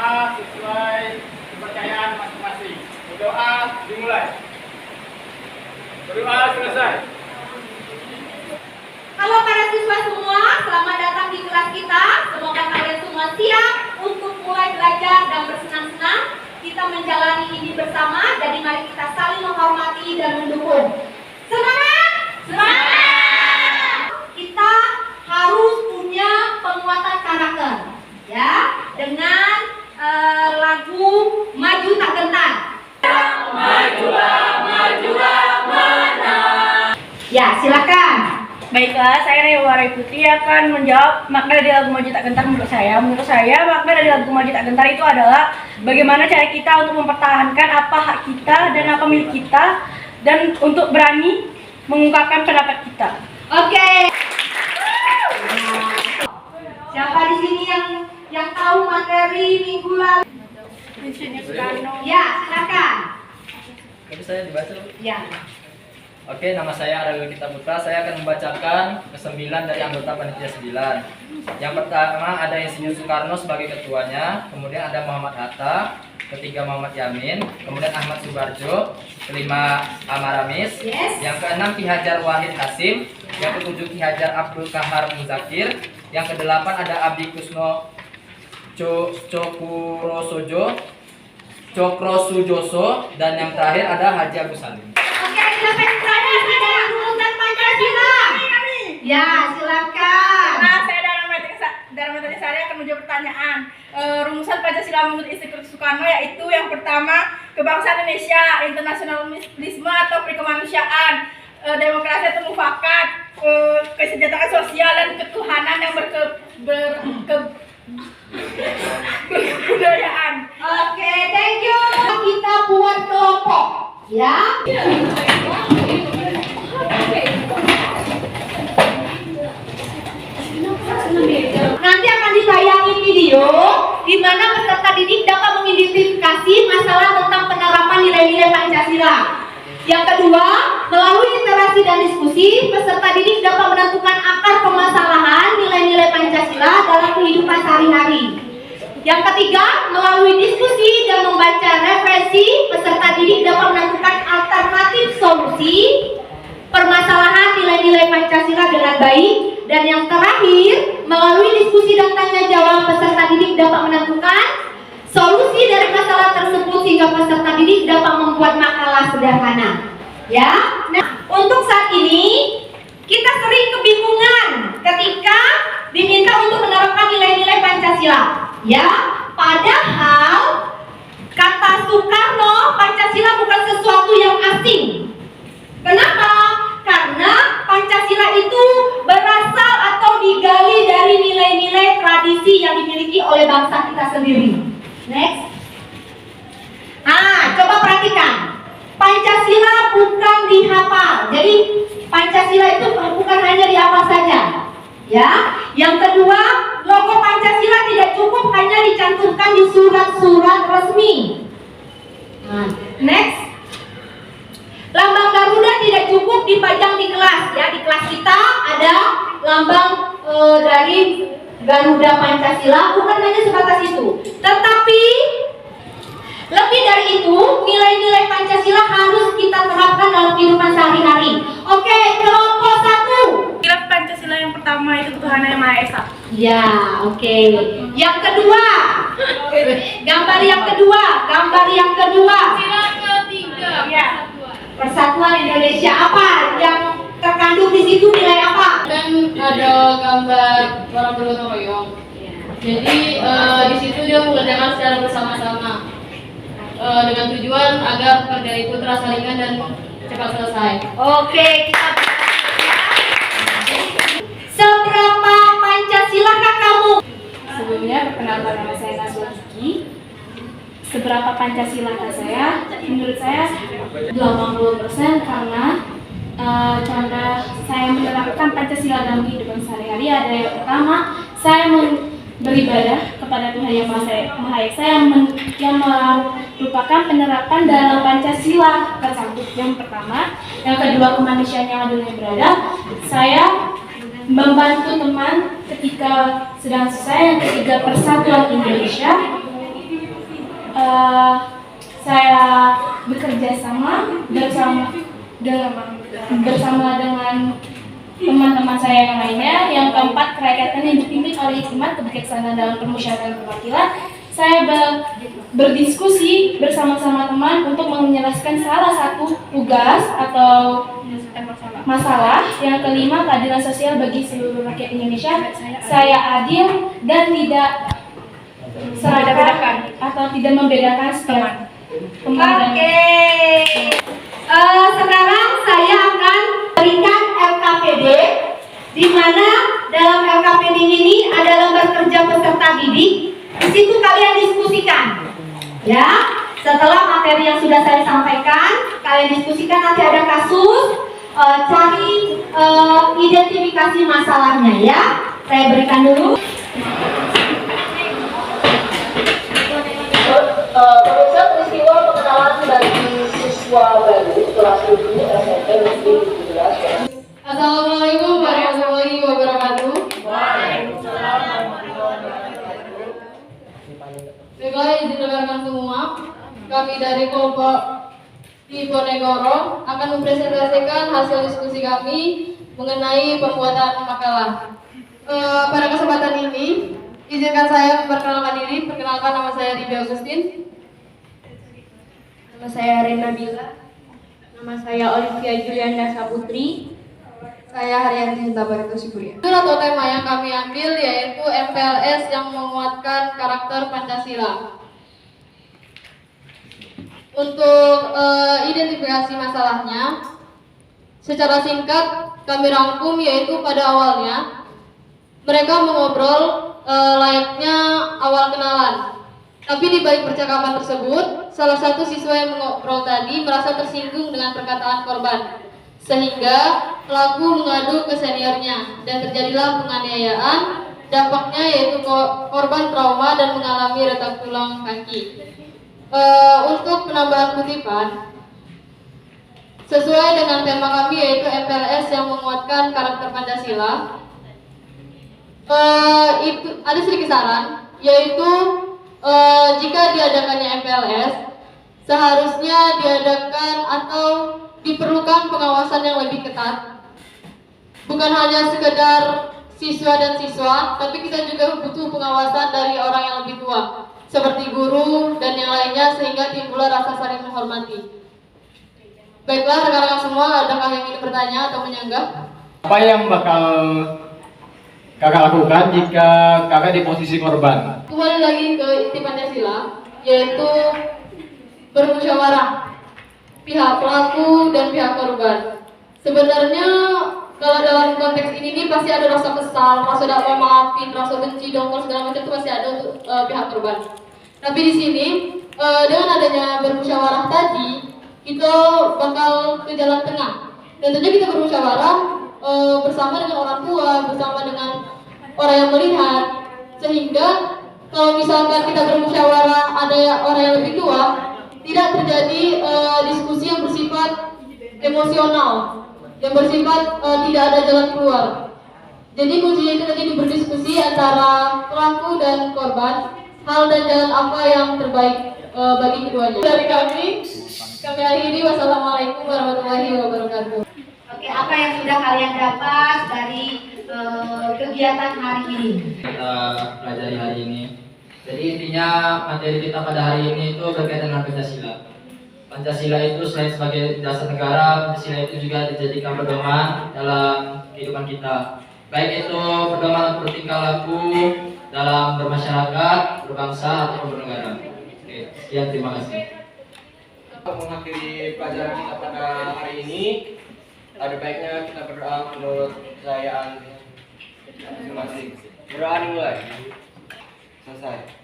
berdoa sesuai kepercayaan masing-masing. Berdoa dimulai. Berdoa selesai. Halo para siswa semua, selamat datang di kelas kita. Semoga kalian semua siap untuk mulai belajar dan bersenang-senang. Kita menjalani ini bersama, jadi mari kita saling menghormati dan mendukung. Semangat! Semangat! Kita harus punya penguatan karakter, ya, dengan lagu Maju Tak Gentar. Majulah, majulah, menang. Ya, silakan. Baiklah, saya Rewari Putri akan menjawab makna dari lagu Maju Tak Gentar menurut saya. Menurut saya, makna dari lagu Maju Tak Gentar itu adalah bagaimana cara kita untuk mempertahankan apa hak kita dan apa milik kita, dan untuk berani mengungkapkan pendapat kita. Oke. Siapa di sini yang tahu materi minggu lalu? Ya, silakan. Tapi saya dibaca. Ya. Oke, nama saya Arel Gita Putra. Saya akan membacakan ke-9 dari anggota panitia 9. Yang pertama ada Insinyur Soekarno sebagai ketuanya, kemudian ada Muhammad Hatta, ketiga Muhammad Yamin, kemudian Ahmad Subarjo, kelima Amaramis, yang keenam Ki Hajar Wahid Hasim, yang ketujuh Ki Hajar Abdul Kahar Muzakir, yang kedelapan ada Abdi Kusno Cokrosujoso, dan yang terakhir ada Haji Agus Salim. Oke, silakan saya yang lulusan Pancasila. Ya, silakan. Nah, saya dalam materi saya akan menjawab pertanyaan. Rumusan Pancasila menurut Insinyur Soekarno yaitu yang pertama, kebangsaan Indonesia, internasionalisme atau perkemanusiaan, demokrasi atau mufakat, kesejahteraan sosial dan ketuhanan yang berkebudayaan. Oke, thank you. Kita buat kelompok, ya. Nanti akan ditayangin video di mana peserta didik dapat mengidentifikasi masalah tentang penerapan nilai-nilai Pancasila. Yang kedua, melalui interaksi dan diskusi, peserta didik dapat menentukan akar permasalahan nilai-nilai Pancasila dalam kehidupan sehari-hari. Yang ketiga, melalui diskusi dan membaca referensi, peserta didik dapat menentukan alternatif solusi permasalahan nilai-nilai Pancasila dengan baik. Dan yang terakhir, melalui diskusi dan tanya jawab, peserta didik dapat menentukan solusi dari masalah tersebut sehingga peserta didik dapat membuat makalah sederhana. Ya. Nah, untuk saat ini kita sering kebingungan ketika diminta untuk menerapkan nilai-nilai Pancasila. Ya, padahal kata Soekarno, Pancasila bukan sesuatu yang asing. Kenapa? Karena Pancasila itu berasal atau digali dari nilai-nilai tradisi yang dimiliki oleh bangsa kita sendiri. Next. Coba perhatikan. Pancasila bukan dihafal. Jadi Pancasila itu bukan hanya dihafal saja. Ya. Yang kedua, logo Pancasila tidak cukup hanya dicantumkan di surat-surat resmi. Next. Lambang Garuda tidak cukup dipajang di kelas, ya. Di kelas kita ada lambang dari Garuda Pancasila, bukan hanya sebatas itu. Tetapi lebih dari itu, nilai-nilai Pancasila harus kita terapkan dalam kehidupan sehari-hari. Oke, kelompok 1. Nilai Pancasila yang pertama itu ketuhanan yang Maha Esa. Ya, oke. Yang kedua, gambar yang kedua. Sila ketiga. Ya. Persatuan Indonesia, apa yang terkandung di situ, nilai apa? Dan ada gambar orang bergotong royong. Jadi di situ dia mengerjakan secara bersama-sama dengan tujuan agar kerja itu terasa ringan dan cepat selesai. Oke, kita seberapa Pancasilakah kamu? Sebelumnya perkenalkan nama saya Nazwa Kiki. Seberapa Pancasilakah saya? Menurut saya 80% karena cara saya menerapkan Pancasila dalam kehidupan sehari-hari ada yang pertama, saya beribadah kepada Tuhan Yang Maha Esa yang merupakan penerapan dalam Pancasila tersebut. Yang pertama, yang kedua kemanusiaan yang adil dan beradab. Saya membantu teman ketika sedang susah. Yang ketiga persatuan Indonesia. saya bekerja bersama dengan teman-teman saya yang lainnya. Yang keempat, kerakyatannya yang dipimpin oleh hikmat kebijaksanaan dalam permusyawaratan perwakilan. Saya berdiskusi bersama-sama teman untuk menjelaskan salah satu tugas atau masalah. Yang kelima, keadilan sosial bagi seluruh rakyat Indonesia. Saya adil dan tidak seragam atau tidak membedakan setiap teman. Sekarang saya akan berikan LKPD, di mana dalam LKPD ini ada lembar kerja peserta didik. Di situ kalian diskusikan, ya. Setelah materi yang sudah saya sampaikan, kalian diskusikan. Nanti ada kasus, cari identifikasi masalahnya, ya. Saya berikan dulu. Pemirsa, peristiwa pengenalan bagi siswa baru kelas 7 SMP Negeri 17. Assalamualaikum warahmatullahi wabarakatuh. Waalaikumsalam warahmatullahi wabarakatuh. Baiklah, izin rekan semua, kami dari kelompok Diponegoro akan mempresentasikan hasil diskusi kami mengenai pembuatan makalah. Pada kesempatan ini, izinkan saya memperkenalkan diri. Perkenalkan, nama saya Rida Agustin. Nama saya Rena Bila. Nama saya Olivia Juliana Saputri. Saya Haryanti Tabarito Syukuria. Judul atau tema yang kami ambil yaitu MPLS yang menguatkan karakter Pancasila. Untuk identifikasi masalahnya, secara singkat kami rangkum, yaitu pada awalnya mereka mengobrol layaknya awal kenalan. Tapi di balik percakapan tersebut, salah satu siswa yang mengobrol tadi merasa tersinggung dengan perkataan korban, sehingga pelaku mengadu ke seniornya dan terjadilah penganiayaan. Dampaknya yaitu korban trauma dan mengalami retak tulang kaki. Untuk penambahan kutipan, sesuai dengan tema kami yaitu MPLS yang menguatkan karakter Pancasila, itu ada sedikit saran, yaitu jika diadakannya MPLS, seharusnya diadakan atau diperlukan pengawasan yang lebih ketat. Bukan hanya sekedar siswa dan siswa, tapi kita juga butuh pengawasan dari orang yang lebih tua, seperti guru dan yang lainnya, sehingga timbullah rasa saling menghormati. Baiklah rekan-rekan semua, adakah yang ingin bertanya atau menyanggah? Apa yang bakal kakak lakukan jika kakak di posisi korban? Kembali lagi ke inti Pancasila, yaitu bermusyawarah pihak pelaku dan pihak korban. Sebenarnya kalau dalam konteks ini pasti ada rasa kesal, rasa tidak mau maafin, rasa benci, dongkol segala macam itu pasti ada untuk pihak korban. Tapi di sini dengan adanya bermusyawarah tadi, kita bakal ke jalan tengah. Dan tentunya kita bermusyawarah bersama dengan orang tua, bersama dengan orang yang melihat, sehingga kalau misalkan kita bermusyawarah ada orang yang lebih tua, tidak terjadi diskusi yang bersifat emosional, yang bersifat tidak ada jalan keluar. Jadi kuncinya itu tadi berdiskusi antara pelaku dan korban, hal dan jalan apa yang terbaik bagi keduanya. Dari kami akhiri. Wassalamualaikum warahmatullahi wabarakatuh. Oke, apa yang sudah kalian dapat dari kegiatan hari ini? Kita pelajari hari ini. Jadi intinya materi kita pada hari ini itu berkaitan dengan Pancasila. Pancasila itu selain sebagai dasar negara, Pancasila itu juga dijadikan pedoman dalam kehidupan kita. Baik itu pedoman untuk bertingkah laku dalam bermasyarakat, berbangsa atau bernegara. Oke, sekian, terima kasih. Mengakhiri pelajaran kita pada hari ini, ada baiknya kita berdoa menurut kepercayaan masing-masing. Berdoa dimulai. Selesai.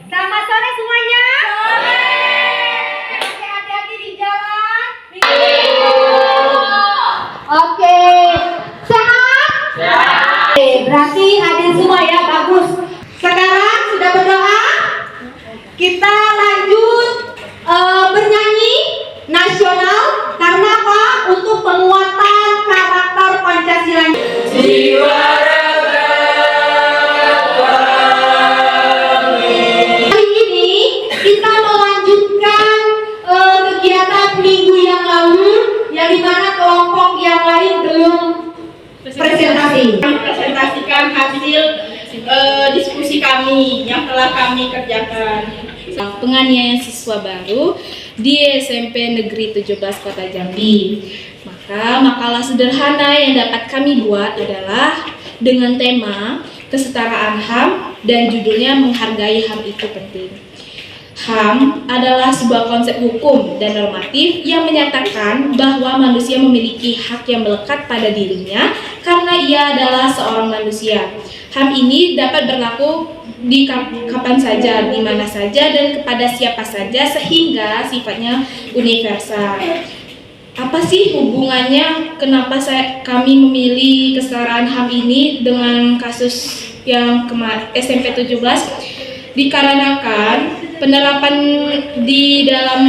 Selamat sore semuanya. Sore. Oke, hati-hati di jalan. Oke, sehat? Sehat. Oke, berarti hadir semua ya, bagus. Sekarang sudah berdoa, kita lanjut bernyanyi nasional. Karena apa? Untuk penguatan karakter Pancasila. Jiwa raga kami yang dimana kelompok yang lain belum presentasi. Kami presentasikan hasil diskusi kami yang telah kami kerjakan. Penganiayaan siswa baru di SMP Negeri 17 Kota Jambi. Maka makalah sederhana yang dapat kami buat adalah dengan tema kesetaraan HAM dan judulnya menghargai HAM itu penting. HAM adalah sebuah konsep hukum dan normatif yang menyatakan bahwa manusia memiliki hak yang melekat pada dirinya karena ia adalah seorang manusia. HAM ini dapat berlaku di kapan saja, di mana saja, dan kepada siapa saja sehingga sifatnya universal. Apa sih hubungannya kenapa kami memilih kesetaraan HAM ini dengan kasus yang SMP 17? Dikarenakan penerapan di dalam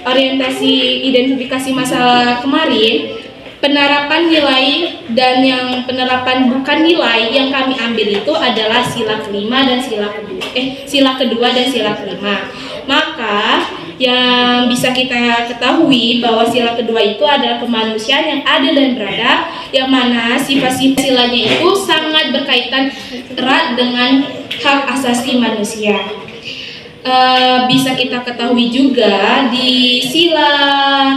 orientasi identifikasi masalah kemarin, penerapan nilai dan yang penerapan bukan nilai yang kami ambil itu adalah sila kelima dan sila kedua dan sila kelima. Maka yang bisa kita ketahui bahwa sila kedua itu adalah kemanusiaan yang adil dan beradab, yang mana sifat-sifat silanya itu sangat berkaitan erat dengan hak asasi manusia. Bisa kita ketahui juga di sila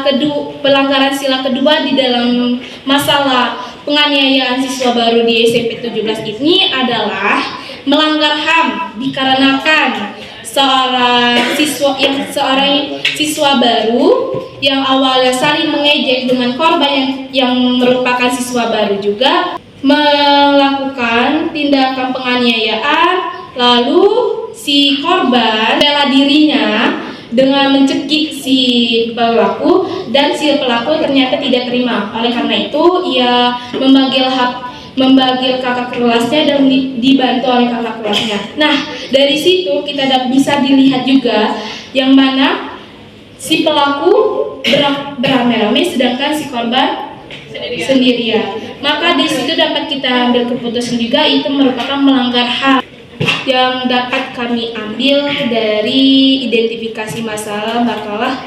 kedua, pelanggaran sila kedua di dalam masalah penganiayaan siswa baru di SMP 17 ini adalah melanggar HAM dikarenakan seorang siswa baru yang awalnya saling mengejek dengan korban yang merupakan siswa baru juga melakukan tindakan penganiayaan, lalu si korban bela dirinya dengan mencekik si pelaku dan si pelaku ternyata tidak terima. Oleh karena itu ia memanggil kakak kelasnya dan dibantu oleh kakak kelasnya. Nah, dari situ kita bisa dilihat juga yang mana si pelaku beramai-ramai sedangkan si korban sendirian. Maka di situ dapat kita ambil keputusan juga itu merupakan melanggar HAM. Yang dapat kami ambil dari identifikasi masalah makalah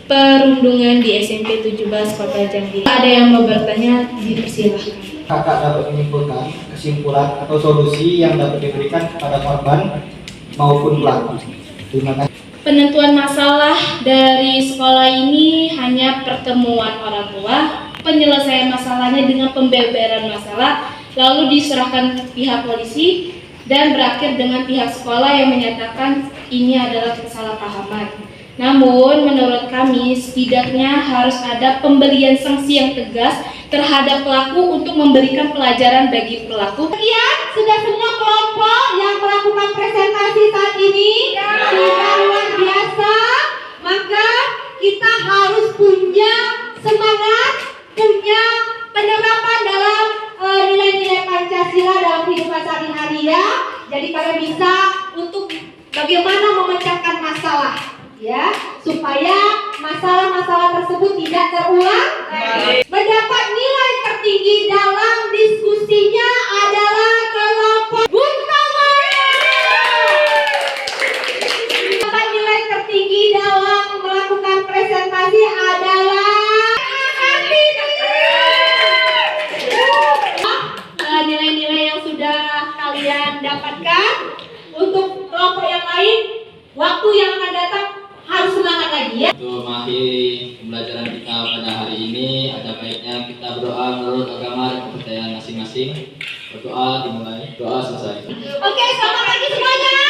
perundungan di SMP 17 Kota Jambi. Ada yang mau bertanya, dipersilahkan. Kakak dapat menyimpulkan kesimpulan atau solusi yang dapat diberikan kepada korban maupun pelaku. Terima kasih. Penentuan masalah dari sekolah ini hanya pertemuan orang tua, penyelesaian masalahnya dengan pembeberan masalah, lalu diserahkan pihak polisi, dan berakhir dengan pihak sekolah yang menyatakan ini adalah kesalahpahaman. Namun menurut kami setidaknya harus ada pemberian sanksi yang tegas terhadap pelaku untuk memberikan pelajaran bagi pelaku. Sekian sudah semua kelompok yang melakukan presentasi saat ini sudah luar biasa. Maka kita harus punya semangat, punya penerapan dalam nilai-nilai Pancasila dalam kehidupan sehari-hari ya. Jadi kalian bisa untuk bagaimana memecahkan masalah ya, supaya masalah-masalah tersebut tidak terulang. Mendapat nilai tertinggi dalam diskusinya adalah kelompok Buntawa. Mendapat nilai tertinggi dalam melakukan presentasi adalah nilai-nilai yang sudah kalian dapatkan. Untuk kelompok yang lain, waktu yang akan datang harus semangat lagi ya. Untuk mengakhiri pembelajaran kita pada hari ini, ada baiknya kita berdoa menurut agama dan kepercayaan masing-masing. Berdoa dimulai, doa selesai. Oke, selamat pagi semuanya.